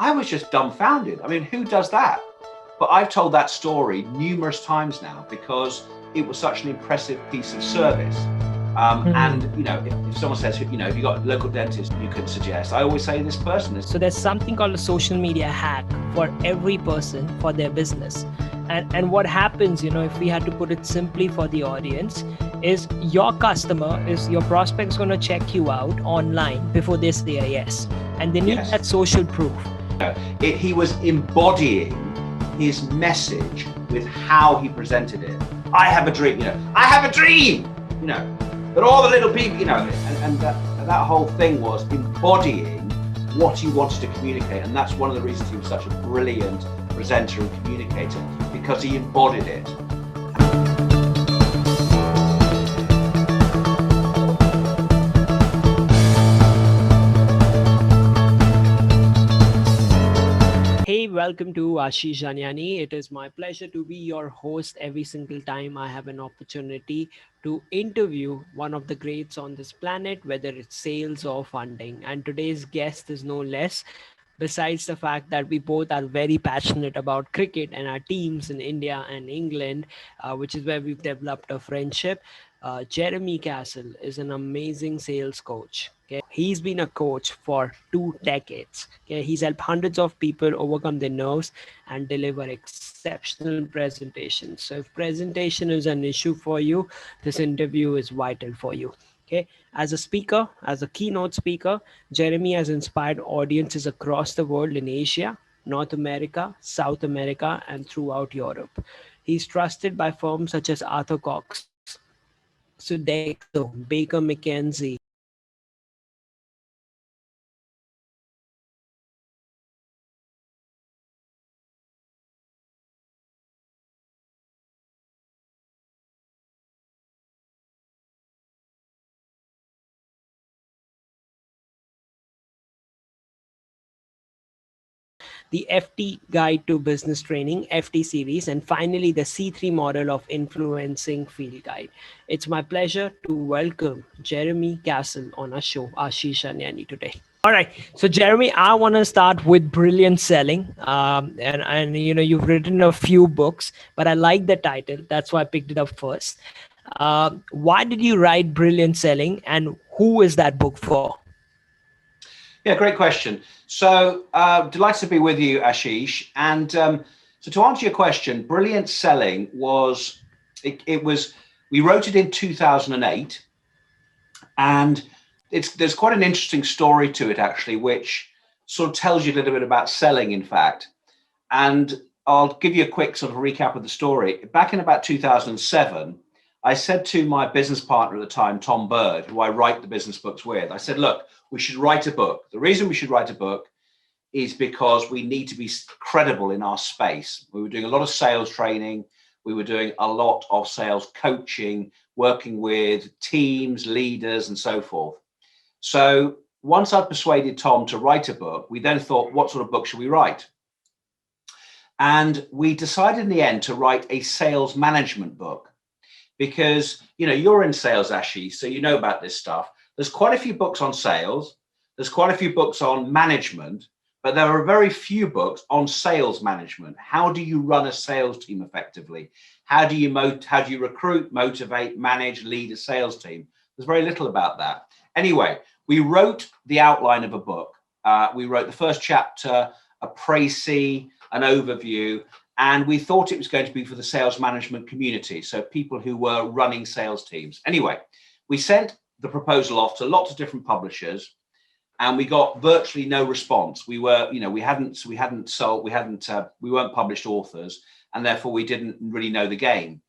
I was just dumbfounded. I mean, who does that? But I've told that story numerous times now because it was such an impressive piece of service. And, you know, if someone says, you know, if you've got a local dentist you could suggest, I always say this person is. So there's something called a social media hack for every person for their business. And what happens, you know, if we had to put it simply for the audience, is your customer, is your prospect's going to check you out online before they say a yes. And they need that social proof. He was embodying his message with how he presented it. I have a dream, you know, I have a dream, you know, but all the little people, you know, and that whole thing was embodying what he wanted to communicate. And that's one of the reasons he was such a brilliant presenter and communicator, because he embodied it. Hey, welcome to Ashish Janiani. It is my pleasure to be your host every single time I have an opportunity to interview one of the greats on this planet, whether it's sales or funding. And today's guest is no less, besides the fact that we both are very passionate about cricket and our teams in India and England, which is where we've developed a friendship. Jeremy Cassell is an amazing sales coach. Okay? He's been a coach for 2 decades. Okay? He's helped hundreds of people overcome their nerves and deliver exceptional presentations. So if presentation is an issue for you, this interview is vital for you. Okay, as a speaker, as a keynote speaker, Jeremy has inspired audiences across the world in Asia, North America, South America, and throughout Europe. He's trusted by firms such as Arthur Cox, Sodexo, Baker McKenzie, the FT Guide to Business Training, FT series, and finally the C3 model of influencing field guide. It's my pleasure to welcome Jeremy Cassell on our show, Ashish Janiani, today. All right, so Jeremy, I want to start with brilliant selling, and you know you've written a few books, but I like the title, that's why I picked it up first. Why did you write Brilliant Selling, and who is that book for? Yeah, great question. So delighted to be with you, Ashish. And so to answer your question, Brilliant Selling was, we wrote it in 2008. And there's quite an interesting story to it, actually, which sort of tells you a little bit about selling, in fact. And I'll give you a quick sort of recap of the story. Back in about 2007, I said to my business partner at the time, Tom Bird, who I write the business books with, I said, look, we should write a book. The reason we should write a book is because we need to be credible in our space. We were doing a lot of sales training. We were doing a lot of sales coaching, working with teams, leaders, and so forth. So once I'd persuaded Tom to write a book, we then thought, what sort of book should we write? And we decided in the end to write a sales management book. Because, you know, you're in sales, Ashish, so you know about this stuff. There's quite a few books on sales. There's quite a few books on management, but there are very few books on sales management. How do you run a sales team effectively? How do you recruit, motivate, manage, lead a sales team? There's very little about that. Anyway, we wrote the outline of a book. We wrote the first chapter, a précis, an overview, and we thought it was going to be for the sales management community, so people who were running sales teams. Anyway, we sent the proposal off to lots of different publishers, and we got virtually no response. We were, you know, we weren't published authors, and therefore we didn't really know the game.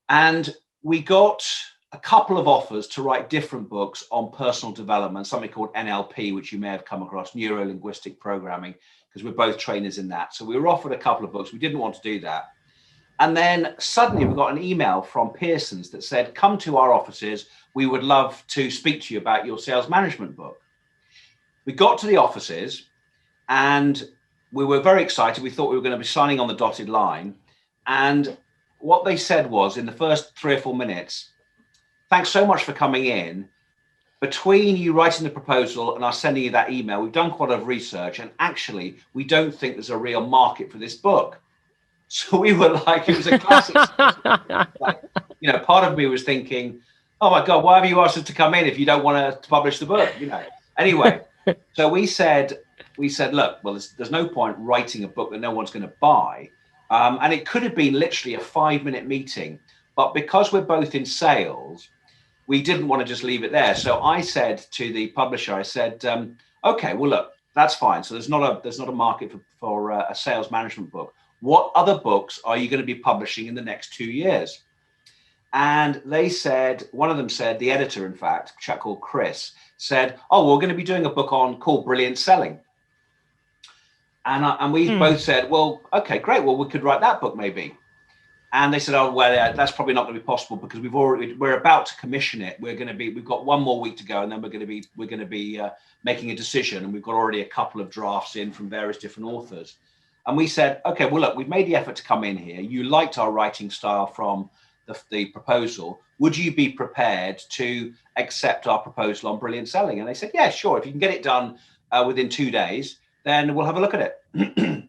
And we got a couple of offers to write different books on personal development, something called NLP, which you may have come across, neuro-linguistic programming, because we're both trainers in that. So we were offered a couple of books. We didn't want to do that. And then suddenly we got an email from Pearson's that said, come to our offices. We would love to speak to you about your sales management book. We got to the offices and we were very excited. We thought we were going to be signing on the dotted line. And what they said was, in the first 3 or 4 minutes, thanks so much for coming in. between you writing the proposal and us sending you that email, we've done quite a lot of research, and actually we don't think there's a real market for this book. So we were like, it was a classic. Like, you know, part of me was thinking, oh my God, why have you asked us to come in if you don't want to publish the book? You know, anyway, so we said, look, well, there's no point writing a book that no one's going to buy. And it could have been literally a 5-minute meeting, but because we're both in sales, we didn't want to just leave it there. So I said to the publisher, I said, okay, well, look, that's fine. So there's not a market for a sales management book. What other books are you going to be publishing in the next 2 years? And they said, one of them said, the editor, in fact, a chap called Chris, said, oh, we're going to be doing a book called Brilliant Selling. And we both said, well, okay, great. Well, we could write that book maybe. And they said, oh, well, that's probably not going to be possible because we're about to commission it. We've got 1 more week to go, and then we're going to be making a decision. And we've got already a couple of drafts in from various different authors. And we said, okay, well, look, we've made the effort to come in here. You liked our writing style from the proposal. Would you be prepared to accept our proposal on Brilliant Selling? And they said, yeah, sure. If you can get it done within 2 days, then we'll have a look at it.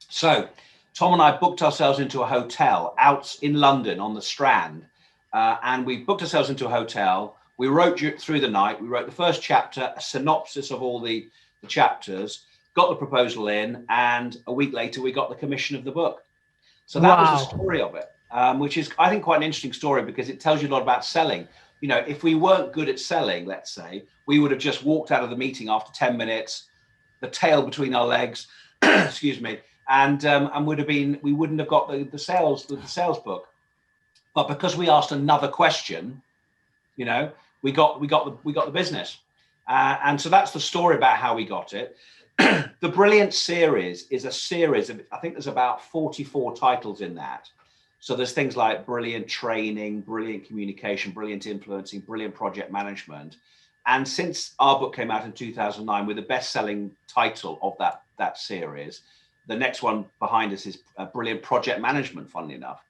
So Tom and I booked ourselves into a hotel out in London on the Strand. And we booked ourselves into a hotel. We wrote through the night. We wrote the first chapter, a synopsis of all the chapters, got the proposal in, and a week later, we got the commission of the book. So that was the story of it, which is, I think, quite an interesting story because it tells you a lot about selling. You know, if we weren't good at selling, let's say, we would have just walked out of the meeting after 10 minutes, the tail between our legs, excuse me, and we wouldn't have got the sales book. But because we asked another question, you know, we got the business, and so that's the story about how we got it. The Brilliant series is a series of, I think there's about 44 titles in that. So there's things like Brilliant Training, Brilliant Communication, Brilliant Influencing, Brilliant Project Management. And since our book came out in 2009 with the best-selling title of that series, the next one behind us is Brilliant Project Management, funnily enough.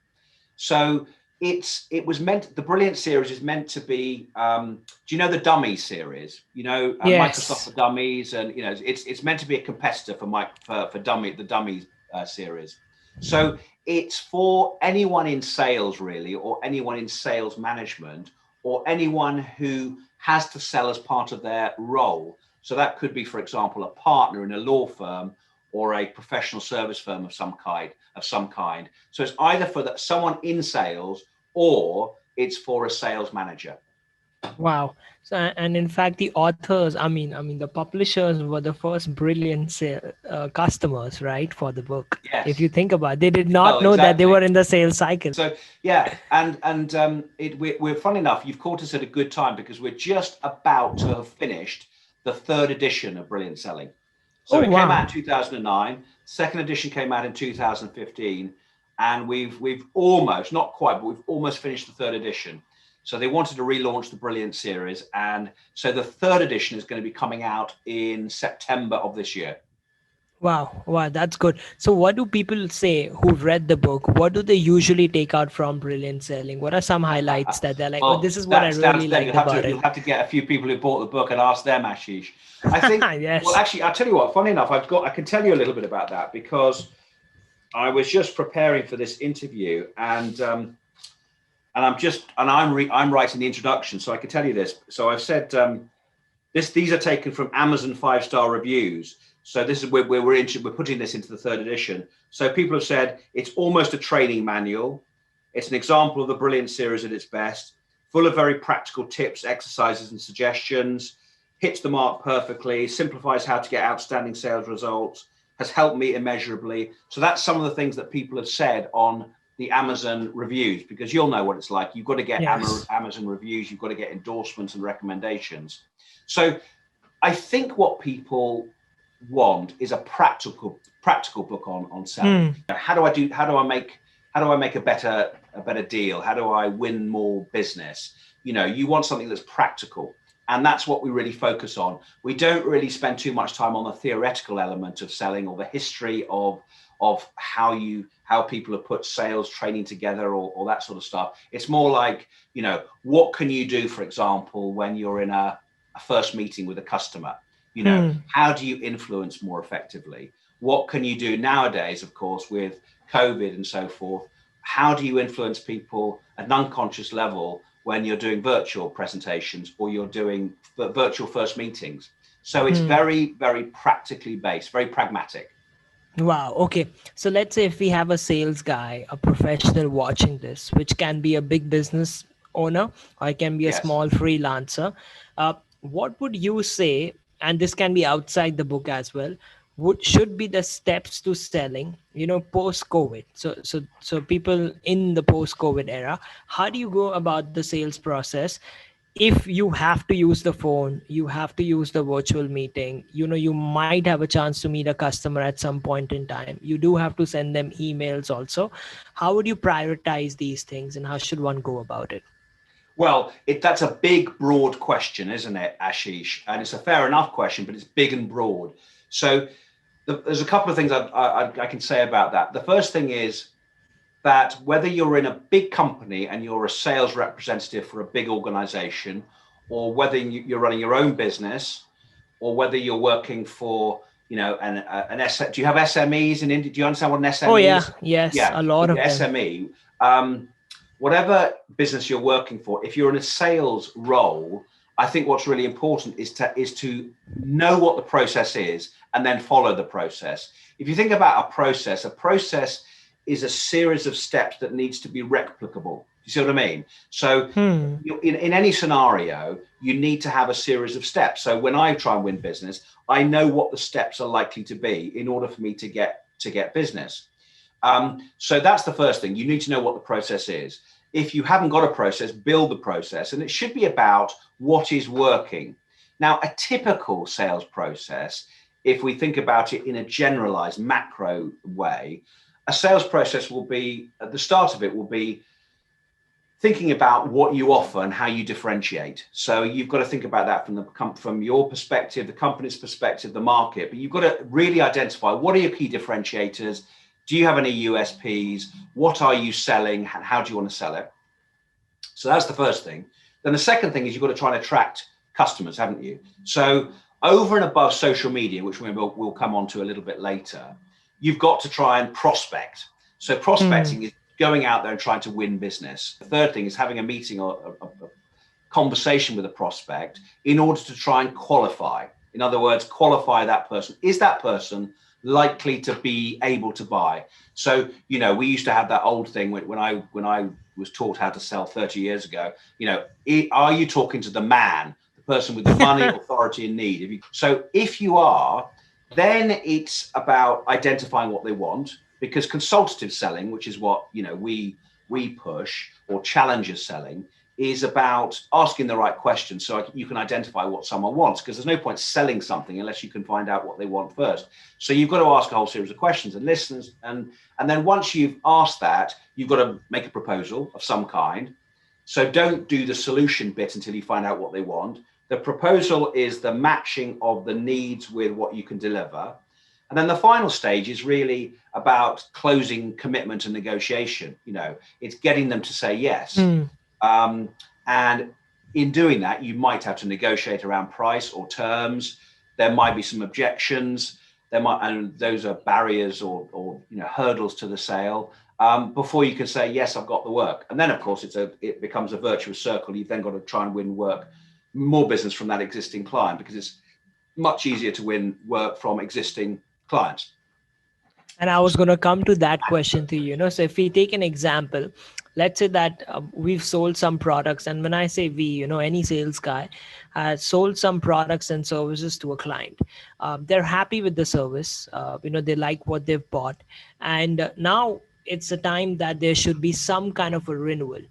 So the Brilliant series is meant to be, do you know the Dummies series? You know, Yes. Microsoft for Dummies, and you know, it's meant to be a competitor for the Dummies series. So it's for anyone in sales, really, or anyone in sales management, or anyone who has to sell as part of their role. So that could be, for example, a partner in a law firm or a professional service firm of some kind. So it's either for someone in sales or it's for a sales manager. Wow. So, and in fact, the authors, I mean, the publishers were the first brilliant customers, right, for the book. Yes. If you think about it, they did not know that they were in the sales cycle. So yeah, and we're funny enough, you've caught us at a good time because we're just about to have finished the 3rd edition of Brilliant Selling. So it came out in 2009. Second edition came out in 2015, and we've almost, not quite, but we've almost finished the 3rd edition. So they wanted to relaunch the Brilliant series, and so the 3rd edition is going to be coming out in September of this year. Wow, that's good. So what do people say who've read the book? What do they usually take out from Brilliant Selling? What are some highlights that they're like, well, this is what I really liked about it? You'll have to get a few people who bought the book and ask them, Ashish. I think, yes. Well, actually, I'll tell you what, funny enough, I can tell you a little bit about that because I was just preparing for this interview, and I'm writing the introduction, so I can tell you this. So I've said these are taken from Amazon 5-star reviews. So this is where we're putting this into the 3rd edition. So people have said it's almost a training manual. It's an example of the Brilliant series at its best, full of very practical tips, exercises, and suggestions. Hits the mark perfectly. Simplifies how to get outstanding sales results. Has helped me immeasurably. So that's some of the things that people have said on the Amazon reviews, because you'll know what it's like. You've got to get Amazon reviews. You've got to get endorsements and recommendations. So I think what people want is a practical book on selling. How do I make a better deal? How do I win more business? You know, you want something that's practical. And that's what we really focus on. We don't really spend too much time on the theoretical element of selling or the history of how people have put sales training together or that sort of stuff. It's more like, you know, what can you do, for example, when you're in a a first meeting with a customer? You know, how do you influence more effectively? What can you do nowadays, of course, with COVID and so forth? How do you influence people at an unconscious level when you're doing virtual presentations or you're doing virtual first meetings? So it's very, very practically based, very pragmatic. Wow. Okay. So let's say if we have a sales guy, a professional watching this, which can be a big business owner or it can be a Yes. small freelancer, what would you say? And this can be outside the book as well. Would should be the steps to selling, post COVID. So people in the post COVID era, how do you go about the sales process? If you have to use the phone, you have to use the virtual meeting, you might have a chance to meet a customer at some point in time, you do have to send them emails also. How would you prioritize these things and how should one go about it? Well, that's a big, broad question, isn't it, Ashish? And it's a fair enough question, but it's big and broad. So there's a couple of things I can say about that. The first thing is that whether you're in a big company and you're a sales representative for a big organization, or whether you're running your own business, or whether you're working for, do you have SMEs in India? Do you understand what an SME is? Oh yeah, yes, Yeah, a lot of them. SME. Whatever business you're working for, if you're in a sales role, I think what's really important is to know what the process is and then follow the process. If you think about a process is a series of steps that needs to be replicable. You see what I mean? So in any scenario, you need to have a series of steps. So when I try and win business, I know what the steps are likely to be in order for me to get business. So that's the first thing. You need to know what the process is. If you haven't got a process, build the process, and it should be about what is working. Now, a typical sales process, if we think about it in a generalized macro way, a sales process will be, at the start of it, will be thinking about what you offer and how you differentiate. So you've got to think about that from your perspective, the company's perspective, the market, but you've got to really identify what are your key differentiators. Do you have any USPs? What are you selling? How do you want to sell it? So that's the first thing. Then the second thing is you've got to try and attract customers, haven't you? So over and above social media, which we'll come on to a little bit later, you've got to try and prospect. So prospecting is going out there and trying to win business. The third thing is having a meeting or a conversation with a prospect in order to try and qualify. In other words, qualify that person. Is that person likely to be able to buy? So, we used to have that old thing when I was taught how to sell 30 years ago, are you talking to the man, the person with the money, authority and need? So if you are, then it's about identifying what they want, because consultative selling, which is what, we push, or challenger selling, is about asking the right questions so you can identify what someone wants, because there's no point selling something unless you can find out what they want first. So you've got to ask a whole series of questions and listen. And then once you've asked that, you've got to make a proposal of some kind. So don't do the solution bit until you find out what they want. The proposal is the matching of the needs with what you can deliver. And then the final stage is really about closing commitment and negotiation. It's getting them to say yes. And in doing that, you might have to negotiate around price or terms. There might be some objections. And those are barriers or hurdles to the sale before you can say, yes, I've got the work. And then, of course, it becomes a virtuous circle. You've then got to try and win more business from that existing client, because it's much easier to win work from existing clients. And I was going to come to that question to you. So if we take an example, let's say that we've sold some products. And when I say we, any sales guy has sold some products and services to a client. They're happy with the service. They like what they've bought. And now it's a time that there should be some kind of a renewal.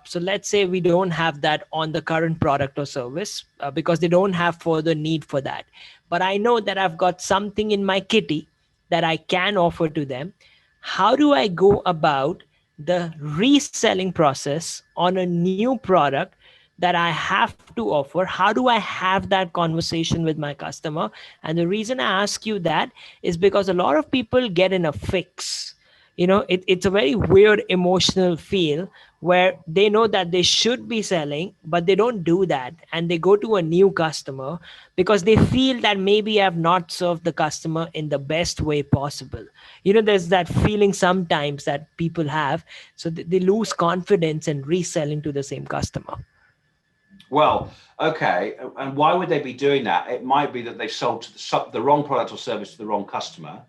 So let's say we don't have that on the current product or service because they don't have further need for that. But I know that I've got something in my kitty that I can offer to them. How do I go about the reselling process on a new product that I have to offer? How do I have that conversation with my customer? And the reason I ask you that is because a lot of people get in a fix It's a very weird emotional feel where they know that they should be selling, but they don't do that, and they go to a new customer because they feel that maybe I've not served the customer in the best way possible. There's that feeling sometimes that people have, so they lose confidence in reselling to the same customer. Well, okay. And why would they be doing that? It might be that they've sold to the wrong product or service to the wrong customer,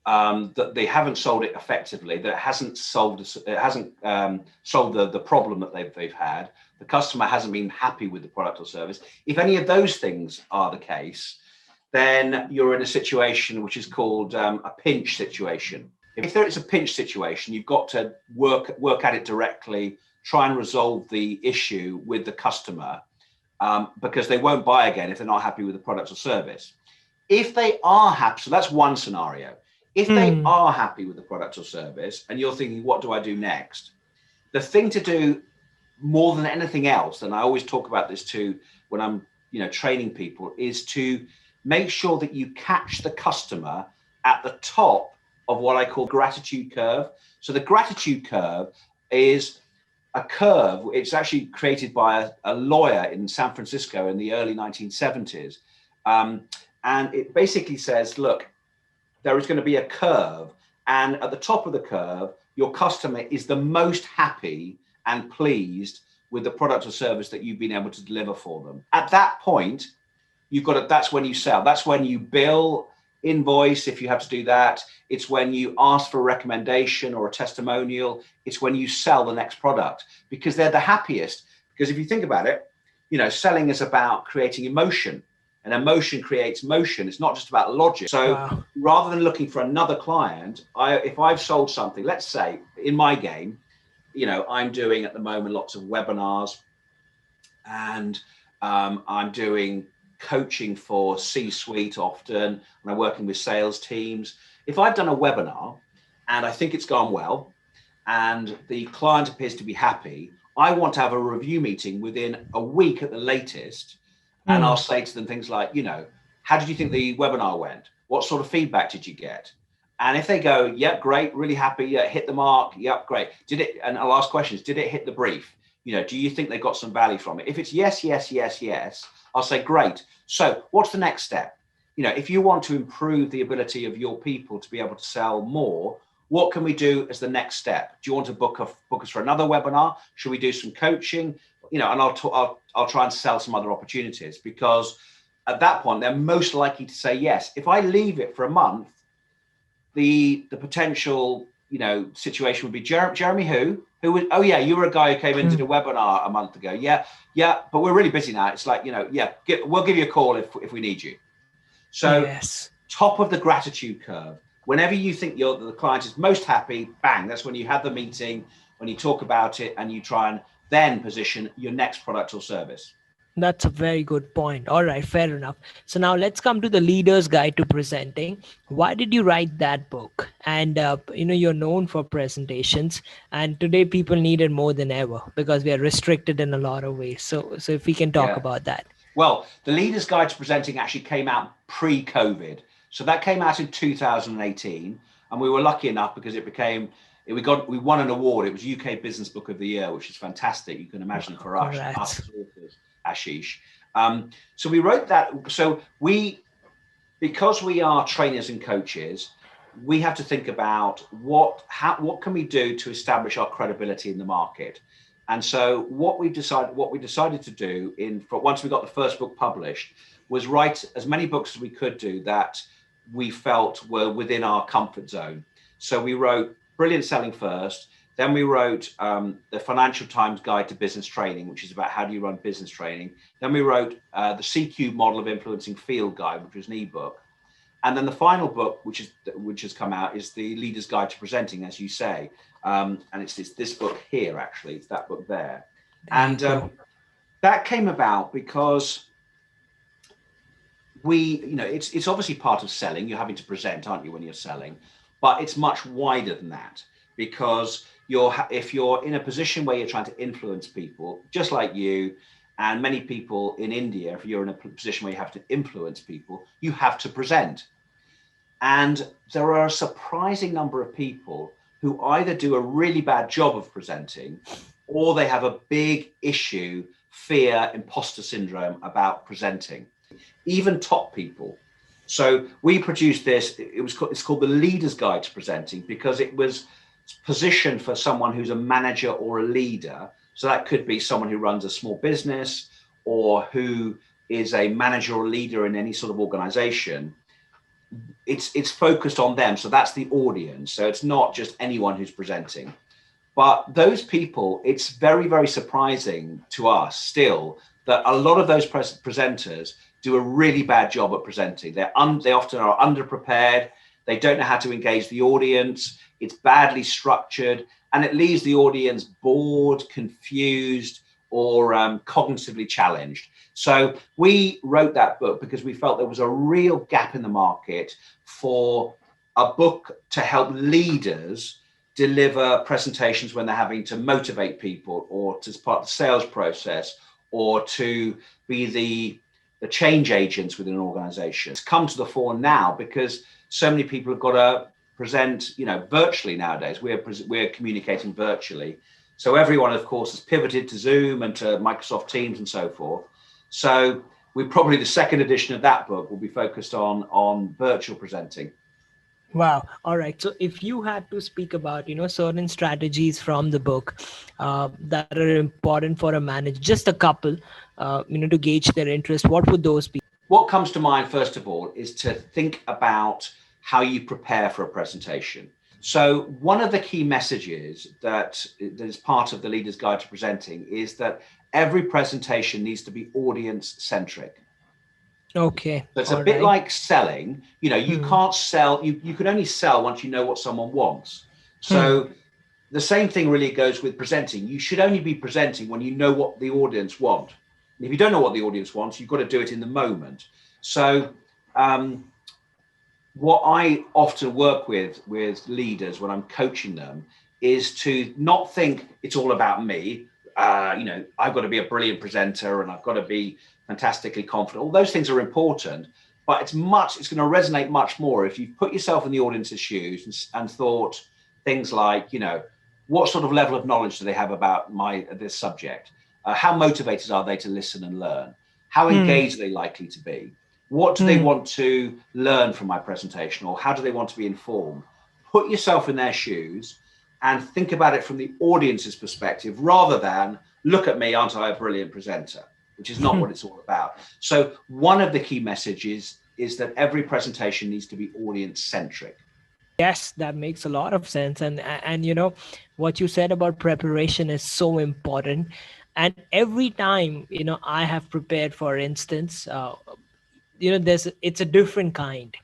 that they haven't sold it effectively, that it hasn't solved the problem that they've had. The customer hasn't been happy with the product or service. If any of those things are the case, then you're in a situation which is called a pinch situation. If there is a pinch situation, you've got to work at it directly, try and resolve the issue with the customer, because they won't buy again if they're not happy with the product or service. If they are happy, so that's one scenario. If they are happy with the product or service and you're thinking, what do I do next? The thing to do more than anything else, and I always talk about this too when I'm training people, is to make sure that you catch the customer at the top of what I call gratitude curve. So the gratitude curve is a curve. It's actually created by a lawyer in San Francisco in the early 1970s. And it basically says, look, there is going to be a curve. And at the top of the curve, your customer is the most happy and pleased with the product or service that you've been able to deliver for them. At that point, that's when you sell. That's when you bill, invoice, if you have to do that. It's when you ask for a recommendation or a testimonial. It's when you sell the next product, because they're the happiest. Because if you think about it, selling is about creating emotion, and emotion creates motion. It's not just about logic. So rather than looking for another client, if I've sold something, let's say in my game, I'm doing at the moment lots of webinars, and I'm doing coaching for C-suite often, and I'm working with sales teams. If I've done a webinar and I think it's gone well and the client appears to be happy, I want to have a review meeting within a week at the latest. And I'll say to them things like, how did you think the webinar went? What sort of feedback did you get? And if they go, yep, great, really happy, yeah, hit the mark, yep, great. And I'll ask questions, did it hit the brief? Do you think they got some value from it? If it's yes, yes, yes, yes, I'll say, great. So what's the next step? If you want to improve the ability of your people to be able to sell more, what can we do as the next step? Do you want to book us for another webinar? Should we do some coaching? And I'll try and sell some other opportunities, because at that point, they're most likely to say yes. If I leave it for a month, the potential, situation would be, Jeremy, who was, oh yeah, you were a guy who came and did a webinar a month ago. Yeah, but we're really busy now. It's like, we'll give you a call if we need you. So yes. Top of the gratitude curve, whenever you think the client is most happy, bang, that's when you have the meeting, when you talk about it, and you try and then position your next product or service. That's a very good point. All right, fair enough. So now let's come to the Leader's Guide to Presenting. Why did you write that book? And you're known for presentations, and today people need it more than ever because we are restricted in a lot of ways. So if we can talk about that. Well, the Leader's Guide to Presenting actually came out pre-COVID. So that came out in 2018, and we were lucky enough because we won an award. It was UK Business Book of the Year, which is fantastic. You can imagine for us as authors, Ashish. So we wrote that. So because we are trainers and coaches, we have to think about what can we do to establish our credibility in the market. And so what we decided to do once we got the first book published was write as many books as we could do that we felt were within our comfort zone. So we wrote Brilliant Selling first. Then we wrote the Financial Times Guide to Business Training, which is about how do you run business training. Then we wrote the CQ Model of Influencing Field Guide, which was an ebook. And then the final book, which has come out, is the Leader's Guide to Presenting, as you say. And it's this book here, actually. It's that book there. And that came about because it's obviously part of selling. You're having to present, aren't you, when you're selling? But it's much wider than that, because if you're in a position where you're trying to influence people, just like you and many people in India, if you're in a position where you have to influence people, you have to present. And there are a surprising number of people who either do a really bad job of presenting, or they have a big issue, fear, imposter syndrome about presenting. Even top people. So we produced this. It's called the Leader's Guide to Presenting, because it was positioned for someone who's a manager or a leader. So that could be someone who runs a small business, or who is a manager or leader in any sort of organization. It's focused on them. So that's the audience. So it's not just anyone who's presenting. But those people, it's very, very surprising to us still that a lot of those presenters do a really bad job at presenting. They often are underprepared. They don't know how to engage the audience. It's badly structured, and it leaves the audience bored, confused, or cognitively challenged. So we wrote that book because we felt there was a real gap in the market for a book to help leaders deliver presentations when they're having to motivate people, or as part of the sales process, or to be the change agents within an organization. It's come to the fore now because so many people have got to present, virtually nowadays. We're communicating virtually. So everyone, of course, has pivoted to Zoom and to Microsoft Teams and so forth. So the second edition of that book will be focused on virtual presenting. Wow. All right. So if you had to speak about, certain strategies from the book that are important for a manager, just a couple, to gauge their interest, what would those be? What comes to mind, first of all, is to think about how you prepare for a presentation. So one of the key messages that is part of the Leader's Guide to Presenting is that every presentation needs to be audience centric. Okay. So it's a bit like selling. You can't sell, you can only sell once you know what someone wants. So the same thing really goes with presenting. You should only be presenting when you know what the audience want. And if you don't know what the audience wants, you've got to do it in the moment. So what I often work with leaders when I'm coaching them is to not think it's all about me. I've got to be a brilliant presenter and I've got to be fantastically confident. All those things are important, but it's going to resonate much more if you put yourself in the audience's shoes and thought things like, what sort of level of knowledge do they have about this subject? How motivated are they to listen and learn? How engaged are they likely to be? What do they want to learn from my presentation, or how do they want to be informed? Put yourself in their shoes and think about it from the audience's perspective, rather than look at me, aren't I a brilliant presenter? Which is not what it's all about. So one of the key messages is that every presentation needs to be audience centric. Yes, that makes a lot of sense. And what you said about preparation is so important. And every time, I have prepared, for instance, it's a different kind.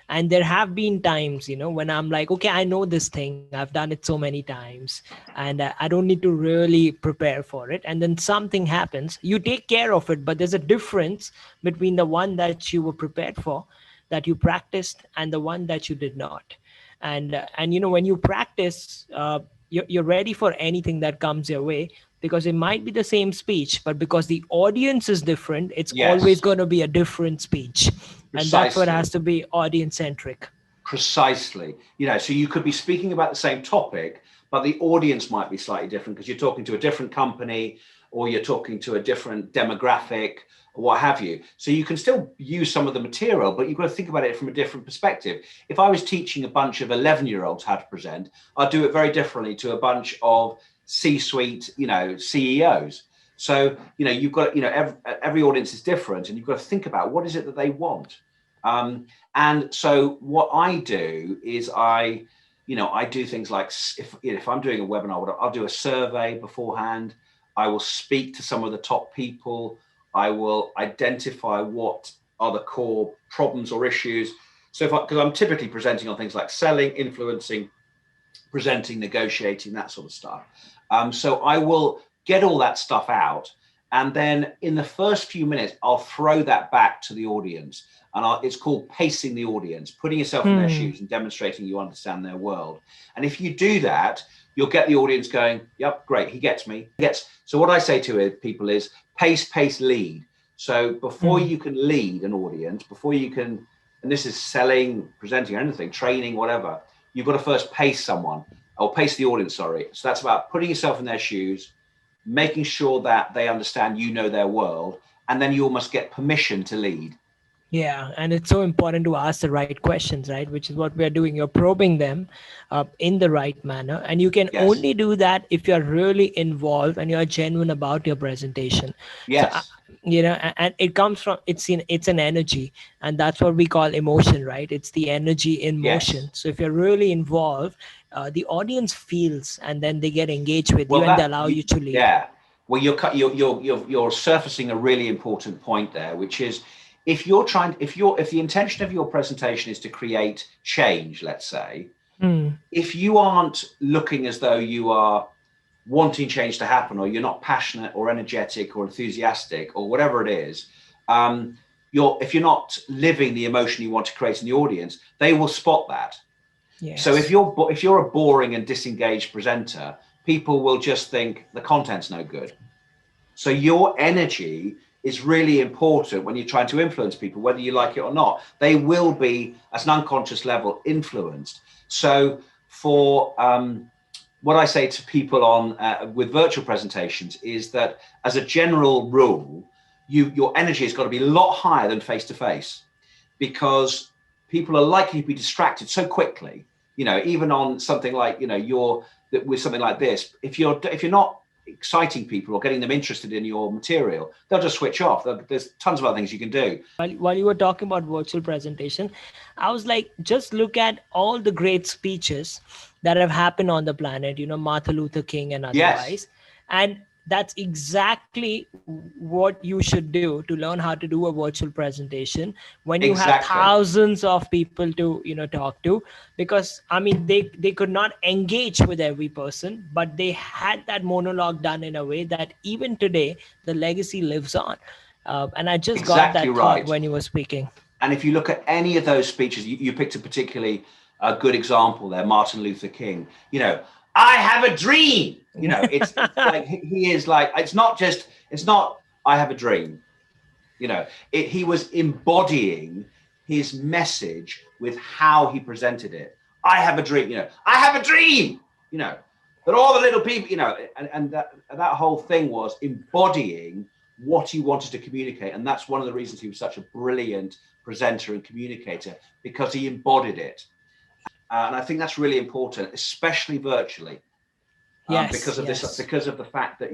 And there have been times, when I'm like, okay, I know this thing, I've done it so many times, and I don't need to really prepare for it. And then something happens, you take care of it, but there's a difference between the one that you were prepared for, that you practiced, and the one that you did not. And when you practice, you're ready for anything that comes your way, because it might be the same speech, but because the audience is different, it's always going to be a different speech. Precisely. And that's what has to be audience centric. Precisely. So you could be speaking about the same topic, but the audience might be slightly different because you're talking to a different company, or you're talking to a different demographic, or what have you. So you can still use some of the material, but you've got to think about it from a different perspective. If I was teaching a bunch of 11-year-olds how to present, I'd do it very differently to a bunch of C-suite, CEOs. So, you've got, every audience is different, and you've got to think about what is it that they want. And so what I do is I do things like, if I'm doing a webinar, I'll do a survey beforehand. I will speak to some of the top people. I will identify what are the core problems or issues. So because I'm typically presenting on things like selling, influencing, presenting, negotiating, that sort of stuff. So I will get all that stuff out. And then in the first few minutes, I'll throw that back to the audience. And it's called pacing the audience, putting yourself in their shoes and demonstrating you understand their world. And if you do that, you'll get the audience going, yep, great, he gets me. So what I say to people is pace, lead. So before you can lead an audience, before you can, and this is selling, presenting, anything, training, whatever, you've got to first pace someone. or pace the audience, sorry. So that's about putting yourself in their shoes, making sure that they understand you know their world, and then you almost get permission to lead. Yeah, and it's so important to ask the right questions, right? Which is what we're doing. You're probing them in the right manner. And you can Yes. only do that if you're really involved and you're genuine about your presentation. So, Yes. and it comes from, it's an energy. And that's what we call emotion, right? It's the energy in motion. Yes. So if you're really involved, the audience feels and then they get engaged with you Well, and they allow you to lead. yeah. Well, you're surfacing a really important point there, which is if the intention of your presentation is to create change, let's say, Hmm. if you aren't looking as though you are wanting change to happen, or you're not passionate or energetic or enthusiastic or whatever it is, if you're not living the emotion you want to create in the audience, they will spot that. So Yes. if you're a boring and disengaged presenter, people will just think the content's no good. So your energy is really important when you're trying to influence people, whether you like it or not. They will be, at an unconscious level, influenced. So for what I say to people on with virtual presentations is that, as a general rule, your energy has got to be a lot higher than face to face, because people are likely to be distracted so quickly. Even on something like with something like this, if you're not exciting people or getting them interested in your material, they'll just switch off. There's tons of other things you can do. While you were talking about virtual presentation, I was like, just look at all the great speeches that have happened on the planet, Martin Luther King and Yes, otherwise. And that's exactly what you should do to learn how to do a virtual presentation when you have exactly. thousands of people to talk to. Because I mean, they could not engage with every person, but they had that monologue done in a way that even today the legacy lives on. And I just got Exactly that thought right. when you were speaking. And if you look at any of those speeches, you picked a particularly good example there, Martin Luther King. I have a dream. It's like he is like, it's not I have a dream. He was embodying his message with how he presented it. I have a dream. I have a dream. That all the little people. And that whole thing was embodying what he wanted to communicate, and that's one of the reasons he was such a brilliant presenter and communicator, because he embodied it. And I think that's really important, especially virtually, Yes, because of this, yes. because of the fact that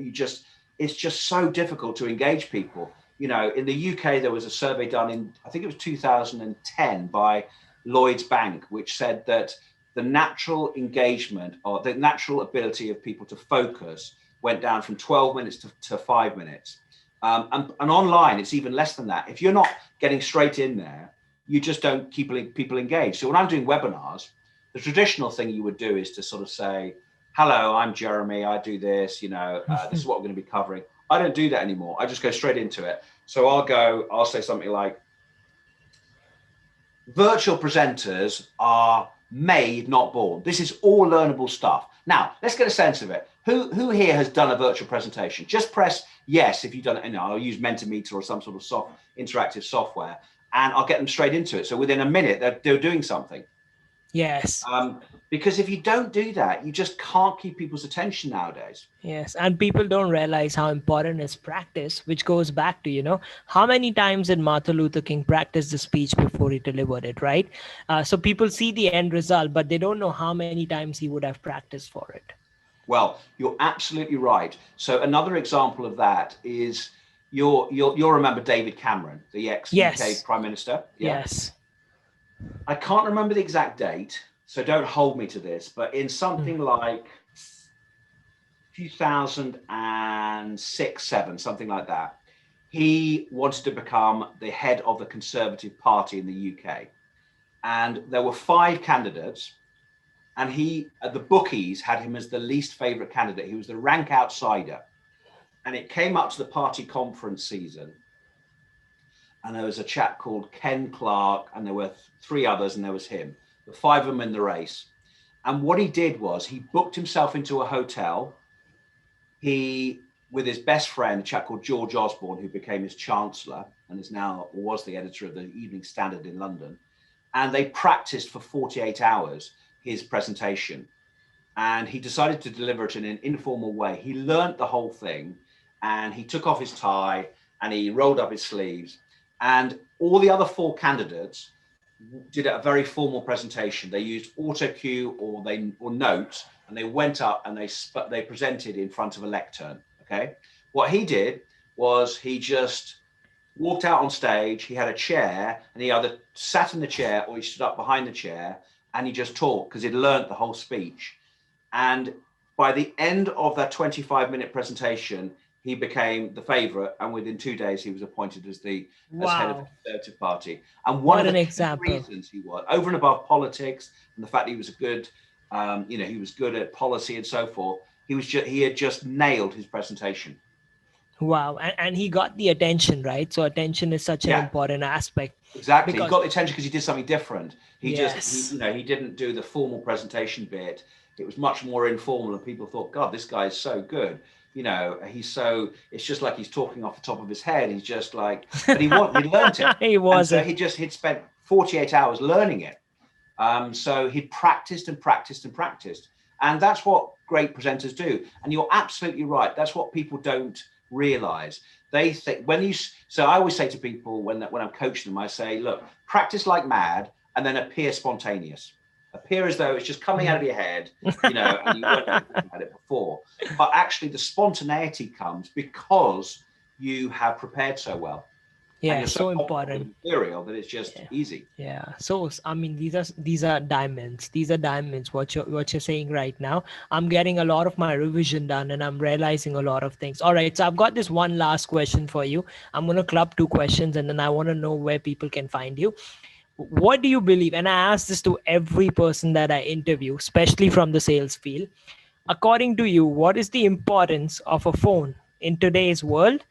it's just so difficult to engage people. In the UK, there was a survey done in, I think it was 2010, by Lloyds Bank, which said that the natural engagement, or the natural ability of people to focus, went down from 12 minutes to 5 minutes. And online, it's even less than that. If you're not getting straight in there, you just don't keep people engaged. So when I'm doing webinars, the traditional thing you would do is to sort of say, hello, I'm Jeremy, I do this, this is what we're going to be covering. I don't do that anymore. I just go straight into it. So I'll say something like, virtual presenters are made, not born. This is all learnable stuff. Now, let's get a sense of it. Who here has done a virtual presentation? Just press yes if you've done it. I'll use Mentimeter or some sort of interactive software, and I'll get them straight into it. So within a minute, they're doing something. Yes. Because if you don't do that, you just can't keep people's attention nowadays. Yes, and people don't realize how important is practice, which goes back to, how many times did Martin Luther King practice the speech before he delivered it, right? So people see the end result, but they don't know how many times he would have practiced for it. Well, you're absolutely right. So another example of that is you'll remember David Cameron, the ex-UK Yes. Prime Minister. Yeah. Yes. I can't remember the exact date, so don't hold me to this, but in something like 2006, 7, something like that, he wanted to become the head of the Conservative Party in the UK. And there were 5 candidates, and the bookies had him as the least favorite candidate. He was the rank outsider. And it came up to the party conference season, and there was a chap called Ken Clark, and there were 3 others, and there was him, the 5 of them in the race. And what he did was he booked himself into a hotel. He, with his best friend, a chap called George Osborne, who became his chancellor and was the editor of the Evening Standard in London, and they practiced for 48 hours his presentation. and he decided to deliver it in an informal way. He learned the whole thing, and he took off his tie and he rolled up his sleeves, and all the other 4 candidates did a very formal presentation. They used auto cue or notes, and they went up and they presented in front of a lectern. Okay, what he did was he just walked out on stage. He had a chair, and he either sat in the chair or he stood up behind the chair, and he just talked because he'd learned the whole speech. And by the end of that 25-minute presentation, he became the favorite, and within 2 days he was appointed as head of the Conservative Party. And one of the key reasons he was, over and above politics and the fact that he was a good, he was good at policy and so forth, he had just nailed his presentation. Wow. And he got the attention, right? So attention is such an important aspect. Exactly. He got the attention because he did something different. He didn't do the formal presentation bit. It was much more informal, and people thought, God, this guy is so good. It's just like he's talking off the top of his head. He's just like, but he learned it. He'd spent 48 hours learning it. So he'd practiced and practiced and practiced. And that's what great presenters do. And you're absolutely right. That's what people don't realize. They think so I always say to people when I'm coaching them, I say, look, practice like mad and then appear spontaneous. Appear as though it's just coming out of your head, and you weren't thinking about it before. But actually the spontaneity comes because you have prepared so well. Yeah, so important. Material that it's just easy. Yeah. So I mean, these are diamonds. These are diamonds. What you're saying right now. I'm getting a lot of my revision done, and I'm realizing a lot of things. All right. So I've got this one last question for you. I'm gonna club 2 questions, and then I want to know where people can find you. What do you believe? And I ask this to every person that I interview, especially from the sales field. According to you, what is the importance of a phone in today's world?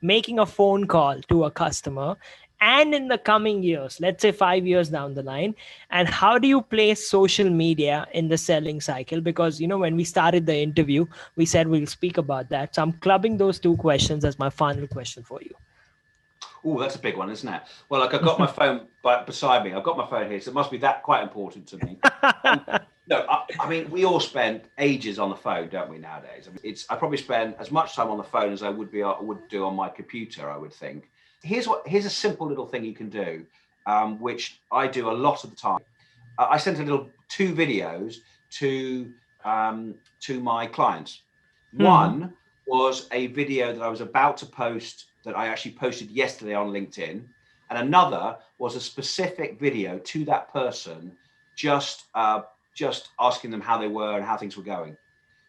Making a phone call to a customer, and in the coming years, let's say 5 years down the line, and how do you place social media in the selling cycle? Because, when we started the interview, we said we'll speak about that. So I'm clubbing those 2 questions as my final question for you. Oh, that's a big one, isn't it? Well, I've got my phone beside me. I've got my phone here, so it must be that quite important to me. I mean, we all spend ages on the phone, don't we, nowadays? I probably spend as much time on the phone as I would do on my computer, I would think. Here's a simple little thing you can do, which I do a lot of the time. I sent 2 videos to my clients. One was a video that I was about to post that I actually posted yesterday on LinkedIn. And another was a specific video to that person, just asking them how they were and how things were going.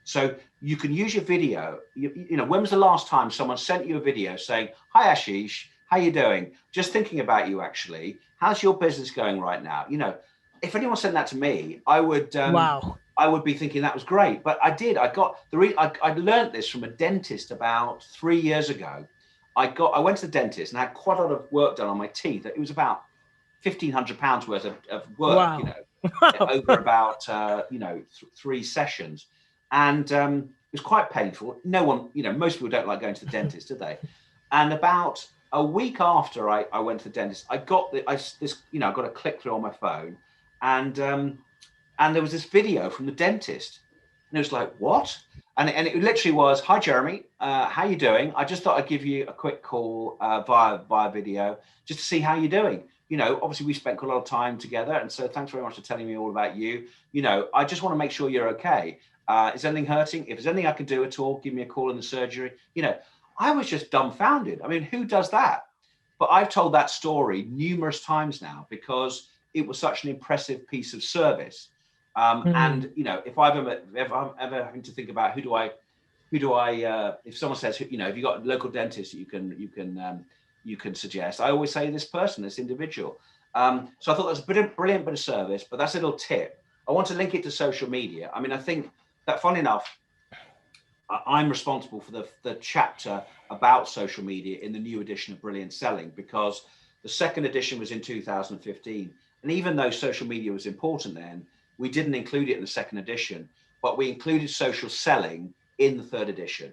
So you can use your video. When was the last time someone sent you a video saying, "Hi, Ashish, how you doing? Just thinking about you, actually. How's your business going right now?" If anyone sent that to me, I would I would be thinking that was great. But I did. I learned this from a dentist about 3 years ago. I went to the dentist and I had quite a lot of work done on my teeth. It was about £1,500 worth of work, over about 3 sessions, and it was quite painful. No one, most people don't like going to the dentist, do they? And about a week after I went to the dentist, I got got a click through on my phone, and there was this video from the dentist, and it was like, what? And it literally was, "Hi, Jeremy, how you doing? I just thought I'd give you a quick call via video just to see how you're doing. Obviously we spent a lot of time together, and so thanks very much for telling me all about you. I just want to make sure you're okay. Is anything hurting? If there's anything I can do at all, give me a call in the surgery." I was just dumbfounded. I mean, who does that? But I've told that story numerous times now because it was such an impressive piece of service. And if I'm ever having to think about who do I if someone says, have you got a local dentist you can suggest, I always say this individual. So I thought that was a brilliant bit of service, but that's a little tip. I want to link it to social media. I mean, I think that, funny enough, I'm responsible for the chapter about social media in the new edition of Brilliant Selling, because the 2nd edition was in 2015. And even though social media was important then, we didn't include it in the 2nd edition, but we included social selling in the 3rd edition.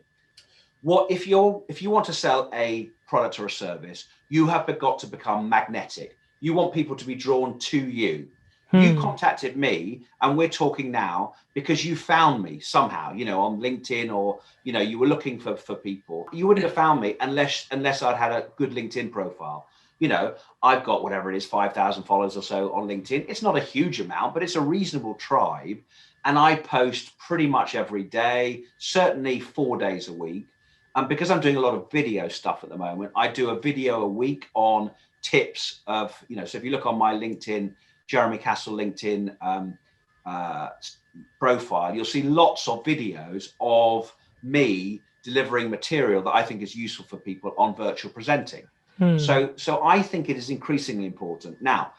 If you want to sell a product or a service, you have got to become magnetic. You want people to be drawn to you. You contacted me and we're talking now because you found me somehow, on LinkedIn, or, you were looking for people. You wouldn't have found me unless I'd had a good LinkedIn profile. I've got whatever it is, 5,000 followers or so on LinkedIn. It's not a huge amount, but it's a reasonable tribe. And I post pretty much every day, certainly 4 days a week. And because I'm doing a lot of video stuff at the moment, I do a video a week on tips of, so if you look on my LinkedIn, Jeremy Cassell LinkedIn profile, you'll see lots of videos of me delivering material that I think is useful for people on virtual presenting. So I think it is increasingly important. Now,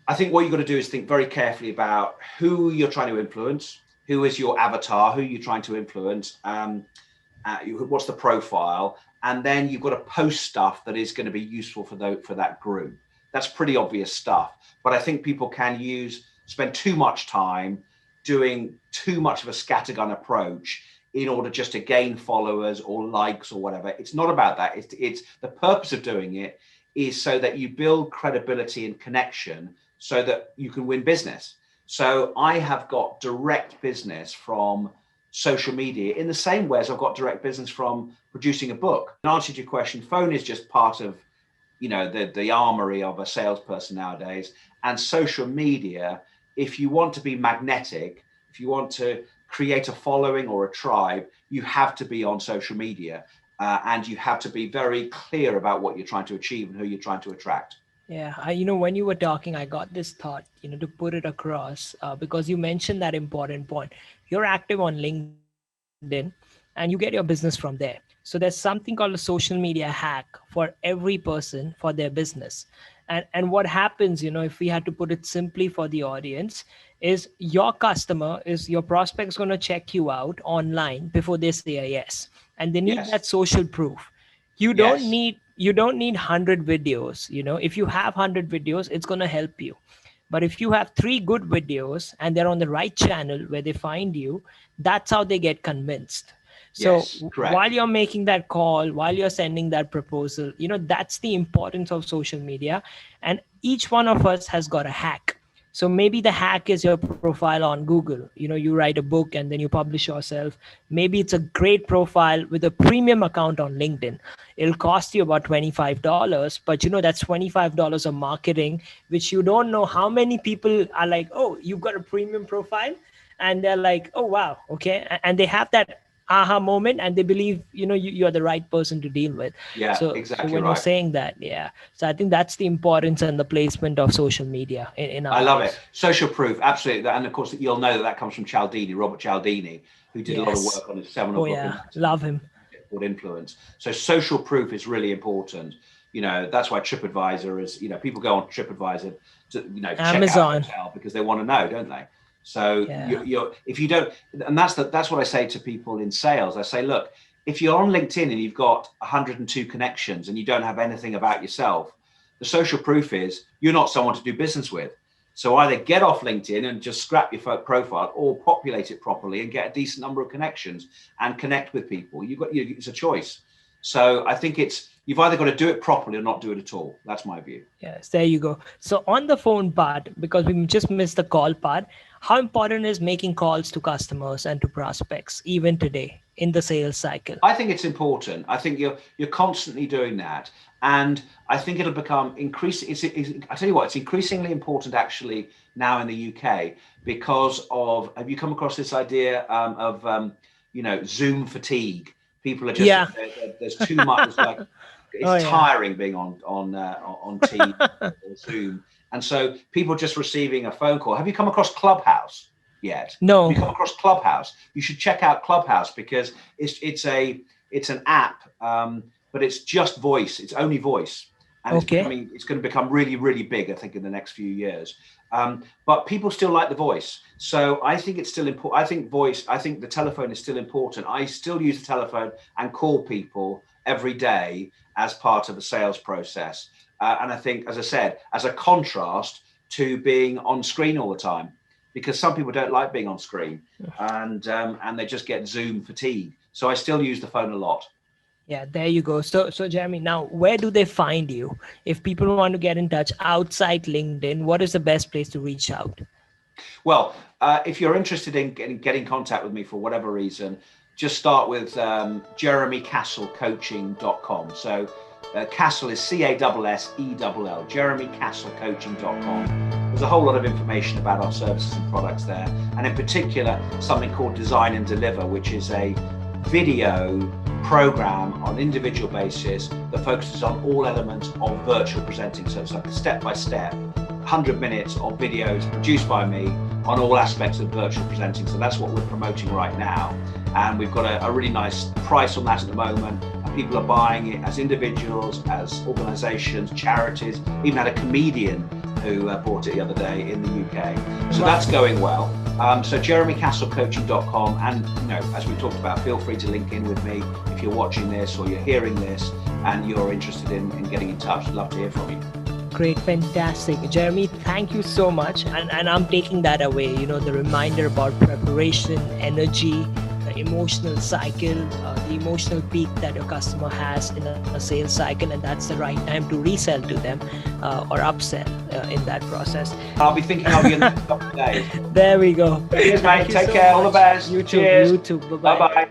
I think what you've got to do is think very carefully about who you're trying to influence, who is your avatar, who you're trying to influence, what's the profile, and then you've got to post stuff that is going to be useful for that group. That's pretty obvious stuff. But I think people can spend too much time doing too much of a scattergun approach in order just to gain followers or likes or whatever. It's not about that. It's the purpose of doing it is so that you build credibility and connection so that you can win business. So I have got direct business from social media in the same way as I've got direct business from producing a book. In answer to your question, phone is just part of the armory of a salesperson nowadays. And social media, if you want to be magnetic, if you want to create a following or a tribe, you have to be on social media, and you have to be very clear about what you're trying to achieve and who you're trying to attract. Yeah, when you were talking, I got this thought, to put it across, because you mentioned that important point. You're active on LinkedIn and you get your business from there. So there's something called a social media hack for every person for their business. And what happens, if we had to put it simply for the audience, is your prospect's going to check you out online before they say a yes. And they need that social proof. You don't need 100 videos. If you have 100 videos, it's going to help you. But if you have 3 good videos and they're on the right channel where they find you, that's how they get convinced. So while you're making that call, while you're sending that proposal, that's the importance of social media. And each one of us has got a hack. So maybe the hack is your profile on Google. You write a book and then you publish yourself. Maybe it's a great profile with a premium account on LinkedIn. It'll cost you about $25, but that's $25 of marketing, which you don't know how many people are like, oh, you've got a premium profile. And they're like, oh, wow. Okay. And they have that aha moment and they believe, you're the right person to deal with. So when you're saying that, so I think that's the importance and the placement of social media in our I love it. Social proof, absolutely. And of course, you'll know that comes from Robert Cialdini, who did a lot of work on his seminal book. Love him. Influence. So social proof is really important. That's why TripAdvisor is, people go on TripAdvisor to, check out a hotel because they want to know, don't they? So if you don't, and that's what I say to people in sales. I say, look, if you're on LinkedIn and you've got 102 connections and you don't have anything about yourself, the social proof is you're not someone to do business with. So either get off LinkedIn and just scrap your profile, or populate it properly and get a decent number of connections and connect with people. It's a choice. So I think you've either got to do it properly or not do it at all. That's my view. Yes, there you go. So on the phone part, because we just missed the call part, how important is making calls to customers and to prospects even today in the sales cycle? I think it's important. I think you're constantly doing that. And I think it'll become I tell you what, it's increasingly important actually now in the UK because of, have you come across this idea of Zoom fatigue? People are just, there's too much, it's tiring being on Teams or Zoom. And so people just receiving a phone call. Have you come across Clubhouse yet? No. Have you come across Clubhouse? You should check out Clubhouse because it's an app, but it's just voice. It's only voice. And it's going to become really, really big, I think, in the next few years. But people still like the voice. So I think it's still important. I think the telephone is still important. I still use the telephone and call people every day as part of the sales process. And I think, as I said, as a contrast to being on screen all the time, because some people don't like being on screen and they just get Zoom fatigue. So I still use the phone a lot. Yeah, there you go. So Jeremy, now where do they find you? If people want to get in touch outside LinkedIn, what is the best place to reach out? Well, if you're interested in getting contact with me for whatever reason, just start with jeremycasselcoaching.com. So Cassell is Cassell, jeremycasselcoaching.com. There's a whole lot of information about our services and products there, and in particular something called Design and Deliver, which is a video program on an individual basis that focuses on all elements of virtual presenting. So it's like a step-by-step 100 minutes of videos produced by me on all aspects of virtual presenting. So that's what we're promoting right now, and we've got a really nice price on that at the moment, and people are buying it as individuals, as organizations, charities. Even had a comedian who bought it the other day in the UK. So that's going well. So jeremycasselcoaching.com, and as we talked about, feel free to link in with me if you're watching this or you're hearing this and you're interested in getting in touch. I'd love to hear from you. Great, fantastic. Jeremy, thank you so much. And I'm taking that away, the reminder about preparation, energy, the emotional cycle, the emotional peak that your customer has in a sales cycle, and that's the right time to resell to them or upsell in that process. I'll be thinking of you in the next couple of days. There we go. Cheers, mate. Take care. All the best. You too. Cheers. You too. Bye-bye. Bye-bye.